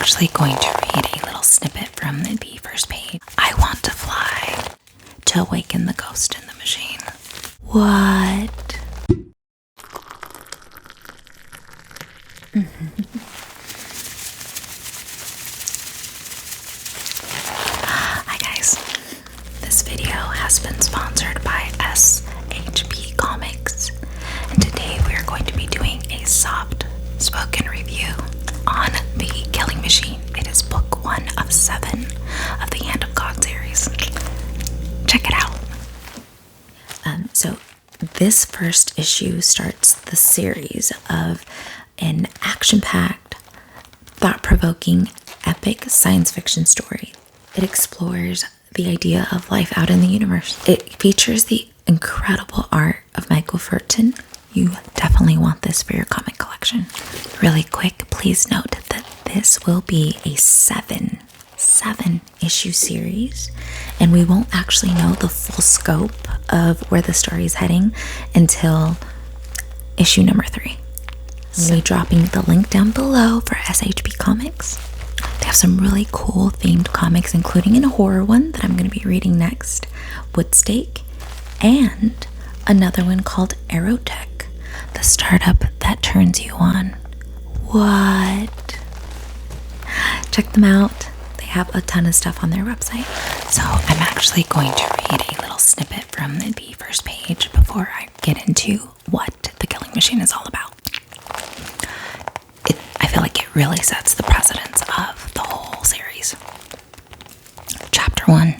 actually going to read a little snippet from the first page. I want to fly to awaken the ghost in the machine. What? Hi guys, this video has been sponsored by SHP Comics, and today we are going to be doing a soft spoken review on The Killing Machine. It is book 1 of 7 of the Hand of God series. Check it out. So this first issue starts the series of an action-packed, thought-provoking, epic science fiction story. It explores the idea of life out in the universe. It features the incredible art of Michael Furton. You definitely want this for your comic collection. Really quick, please note that this will be a 7 issue series, and we won't actually know the full scope of where the story is heading until issue number 3. I'll be dropping the link down below for SHP Comics. They have some really cool themed comics, including a horror one that I'm going to be reading next, Woodstake, and another one called Aerotech, the startup that turns you on. What? Check them out. They have a ton of stuff on their website. So I'm actually going to read a little snippet from the first page before I get into what The Killing Machine is all about. I feel like it really sets the precedence of the whole series. Chapter 1.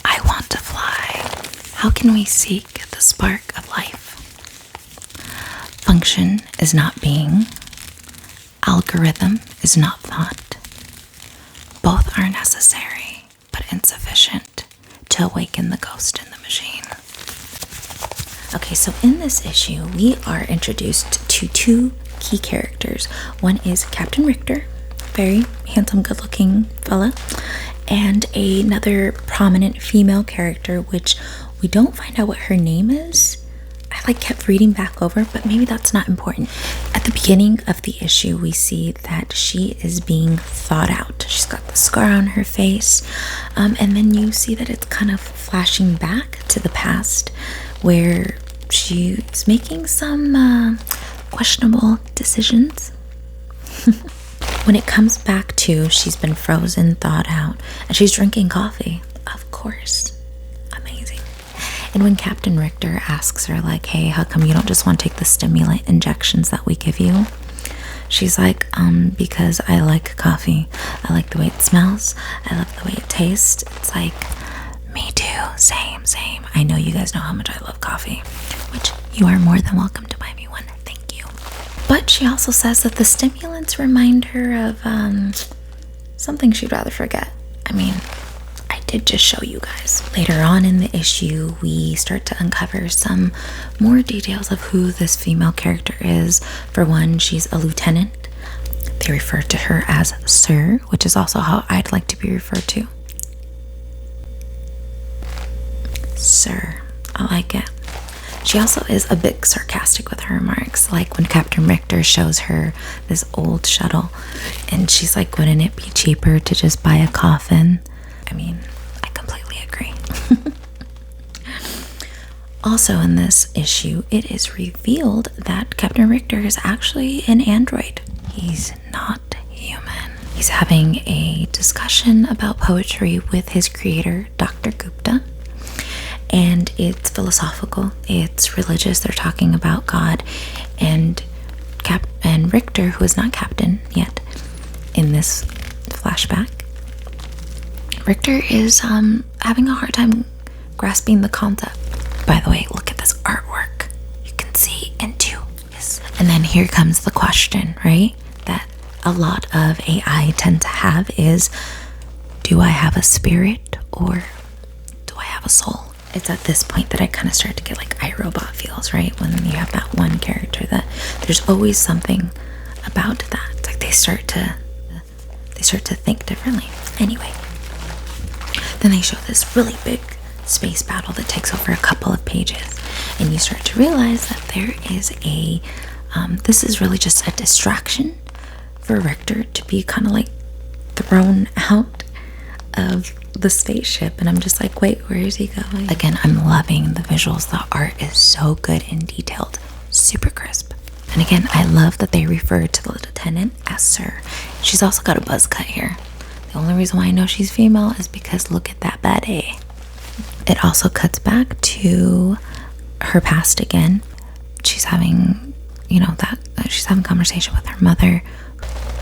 I want to fly. How can we seek the spark of life? Function is not being. Algorithm is not thought. Both are necessary, but insufficient to awaken the ghost in the machine. Okay, so in this issue, we are introduced to 2 key characters. One is Captain Richter, very handsome, good-looking fella, and another prominent female character, which we don't find out what her name is. I kept reading back over, but maybe that's not important. At the beginning of the issue, we see that she is being thawed out. She's got the scar on her face, and then you see that it's kind of flashing back to the past, where she's making some questionable decisions. When it comes back to, she's been frozen, thawed out, and she's drinking coffee. Of course. Amazing. And when Captain Richter asks her, like, hey, how come you don't just want to take the stimulant injections that we give you? She's like, because I like coffee. I like the way it smells. I love the way it tastes. It's like, me too. Same. I know you guys know how much I love coffee, which you are more than welcome to buy me one. Thank you. But she also says that the stimulants remind her of something she'd rather forget. I mean, I did just show you guys. Later on in the issue, we start to uncover some more details of who this female character is. For one, she's a lieutenant. They refer to her as Sir, which is also how I'd like to be referred to. Sir. I like it. She also is a bit sarcastic with her remarks, like when Captain Richter shows her this old shuttle, and she's like, wouldn't it be cheaper to just buy a coffin? I mean, I completely agree. Also in this issue, it is revealed that Captain Richter is actually an android. He's not human. He's having a discussion about poetry with his creator, Dr. Gupta. And it's philosophical, it's religious. They're talking about God, and Richter, who is not captain yet in this flashback, Richter is having a hard time grasping the concept. By the way, look at this artwork. You can see into this. And then here comes the question, right? That a lot of AI tend to have is, do I have a spirit or do I have a soul? It's at this point that I kind of start to get like iRobot feels, right? When you have that one character that there's always something about that. It's like they start to think differently. Anyway, then they show this really big space battle that takes over a couple of pages, and you start to realize that there is this is really just a distraction for Richter to be kind of like thrown out of the spaceship, and I'm just like, wait, where is he going? Again, I'm loving the visuals. The art is so good and detailed, super crisp. And again, I love that they refer to the lieutenant as sir. She's also got a buzz cut here. The only reason why I know she's female is because look at that body. It also cuts back to her past again. She's having, she's having a conversation with her mother.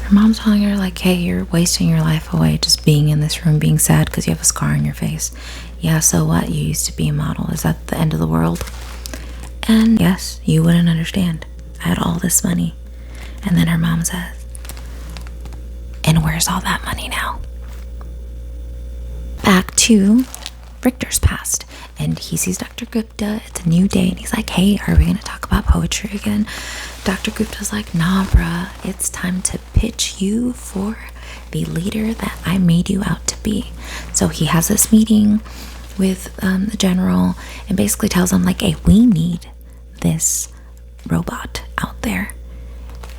Her mom's telling her, like, hey, you're wasting your life away just being in this room, being sad because you have a scar on your face. Yeah, so what? You used to be a model. Is that the end of the world? And yes, you wouldn't understand. I had all this money. And then her mom says, and where's all that money now? Back to Richter's past. And he sees Dr. Gupta. It's a new day. And he's like, hey, are we going to talk about poetry again? Dr. Gupta's like, nah, bruh. It's time to pitch you for the leader that I made you out to be. So he has this meeting with the general and basically tells him, like, hey, we need this robot out there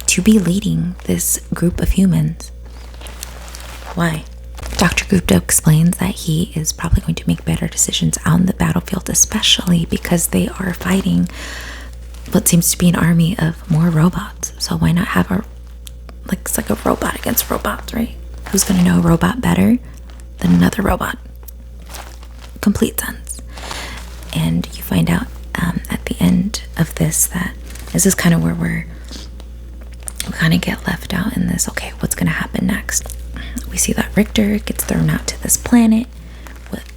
to be leading this group of humans. Why? Dr. Gupta explains that he is probably going to make better decisions on the battlefield, especially because they are fighting what seems to be an army of more robots. So why not have it's like a robot against robots, right? Who's going to know a robot better than another robot? Complete sense. And you find out at the end of this that this is kind of where we kind of get left out in this. Okay, what's going to happen next? We see that Richter gets thrown out to this planet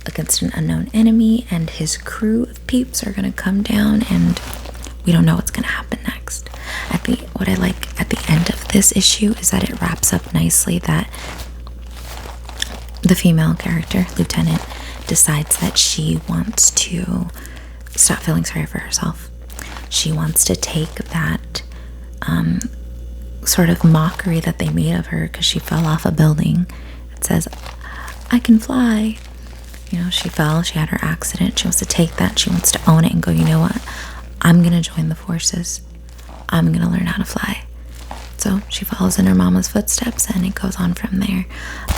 against an unknown enemy, and his crew of peeps are going to come down, and we don't know what's going to happen next. What I like at the end of this issue is that it wraps up nicely that the female character, Lieutenant, decides that she wants to stop feeling sorry for herself. She wants to take that sort of mockery that they made of her because she fell off a building. It says, I can fly. She fell, she had her accident. She wants to take that, she wants to own it and go, you know what? I'm going to join the forces. I'm going to learn how to fly. So she follows in her mama's footsteps, and it goes on from there.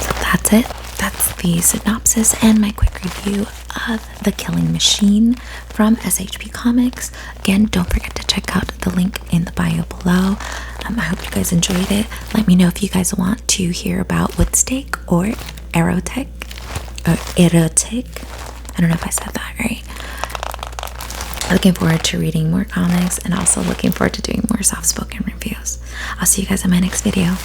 So that's it. That's the synopsis and my quick review of The Killing Machine from SHP Comics. Again, don't forget to check out the link in the bio below. I hope you guys enjoyed it. Let me know if you guys want to hear about Woodstake or Erotic. I don't know if I said that right. Looking forward to reading more comics and also looking forward to doing more soft-spoken reviews. I'll see you guys in my next video.